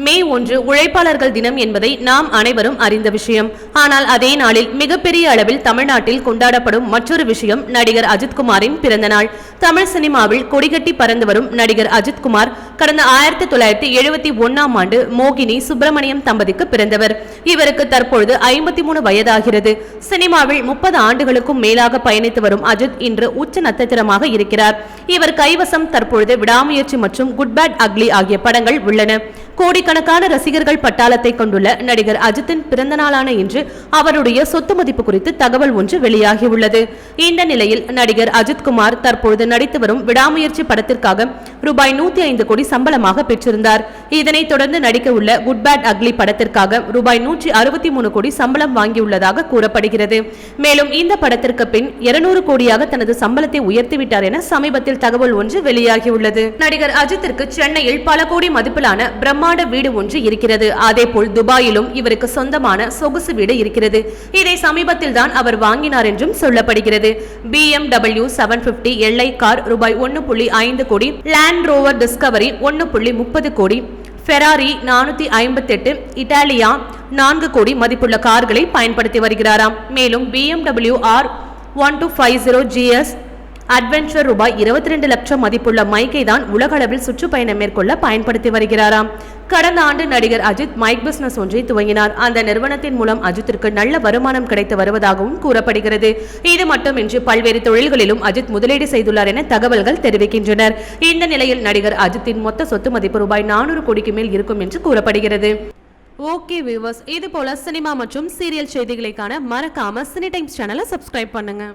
மே 1 உழைப்பாளர்கள் தினம் என்பதை நாம் அனைவரும் அறிந்த விஷயம். ஆனால் அதே நாளில் மிகப்பெரிய அளவில் தமிழ்நாட்டில் கொண்டாடப்படும் மற்றொரு விஷயம் நடிகர் அஜித்குமாரின் பிறந்த நாள். தமிழ் சினிமாவில் கொடிகட்டி பறந்து வரும் நடிகர் அஜித்குமார் கடந்த 1971ஆம் ஆண்டு மோகினி சுப்பிரமணியம் தம்பதிக்கு பிறந்தவர். இவருக்கு தற்பொழுது 53 வயதாகிறது. சினிமாவில் 30 ஆண்டுகளுக்கும் மேலாக பயணித்து வரும் அஜித் இன்று உச்ச நட்சத்திரமாக இருக்கிறார். இவர் கைவசம் தற்பொழுது விடாமுயற்சி மற்றும் குட் பேட் அக்லி ஆகிய படங்கள் உள்ளன. கோடிக்கணக்கான ரசிகர்கள் பட்டாளத்தை கொண்டுள்ள நடிகர் அஜித்தின் பிறந்த நாளான இன்று அவருடைய சொத்து மதிப்பு குறித்து தகவல் ஒன்று வெளியாகியுள்ளது. இந்த நிலையில் நடிகர் அஜித்குமார் தற்பொழுது நடித்து வரும் விடாமுயற்சி படத்திற்காக ரூபாய் 105 கோடி சம்பளமாக பெற்றிருந்தார். இதனைத் தொடர்ந்து நடிக்க உள்ள குட் பேட் அக்லி படத்திற்காக ரூபாய் 163 கோடி சம்பளம் வாங்கியுள்ளதாக கூறப்படுகிறது. மேலும் இந்த படத்திற்கு பின் 200 கோடியாக தனது சம்பளத்தை உயர்த்திவிட்டார் என சமீபத்தில் தகவல் ஒன்று வெளியாகியுள்ளது. நடிகர் அஜித்திற்கு சென்னையில் பல கோடி மதிப்பிலான பிரம்மாண்ட வீடு ஒன்று இருக்கிறது. அதேபோல் துபாயிலும் இவருக்கு சொந்தமான சொகுசு வீடு இருக்கிறது. இதை சமீபத்தில் தான் அவர் வாங்கினார் என்றும் சொல்லப்படுகிறது. BMW 750 எல்ஐ கார் ரூபாய் 1.5 கோடி, லேண்ட் ரோவர் டிஸ்கவரி 1.30 கோடி, ஃபெராரி 458, இட்டாலியா 4 கோடி மதிப்புள்ள கார்களை பயன்படுத்தி வருகிறாராம். மேலும் BMW R1250 GS அட்வென்ச்சர் ரூபாய் 22 லட்சம் மதிப்புள்ள மைக்கை தான் உலக அளவில் சுற்றுப்பயணம் மேற்கொள்ள பயன்படுத்தி வருகிறாராம். கடந்த ஆண்டு நடிகர் அஜித் மைக் பிசினஸ் ஒன்றை துவங்கினார். அந்த நிறுவனத்தின் மூலம் அஜித்திற்கு நல்ல வருமானம் கிடைத்து வருவதாகவும் கூறப்படுகிறது. இது மட்டுமின்றி பல்வேறு தொழில்களிலும் அஜித் முதலீடு செய்துள்ளார் என தகவல்கள் தெரிவிக்கின்றனர். இந்த நிலையில் நடிகர் அஜித்தின் மொத்த சொத்து மதிப்பு ரூபாய் 400 கோடிக்கு மேல் இருக்கும் என்று கூறப்படுகிறது. ஓகே வியூவர்ஸ், இது போல சினிமா மற்றும் சீரியல் செய்திகளை காண மறக்காம சினி டைம்ஸ் சேனலை சப்ஸ்கிரைப் பண்ணுங்க.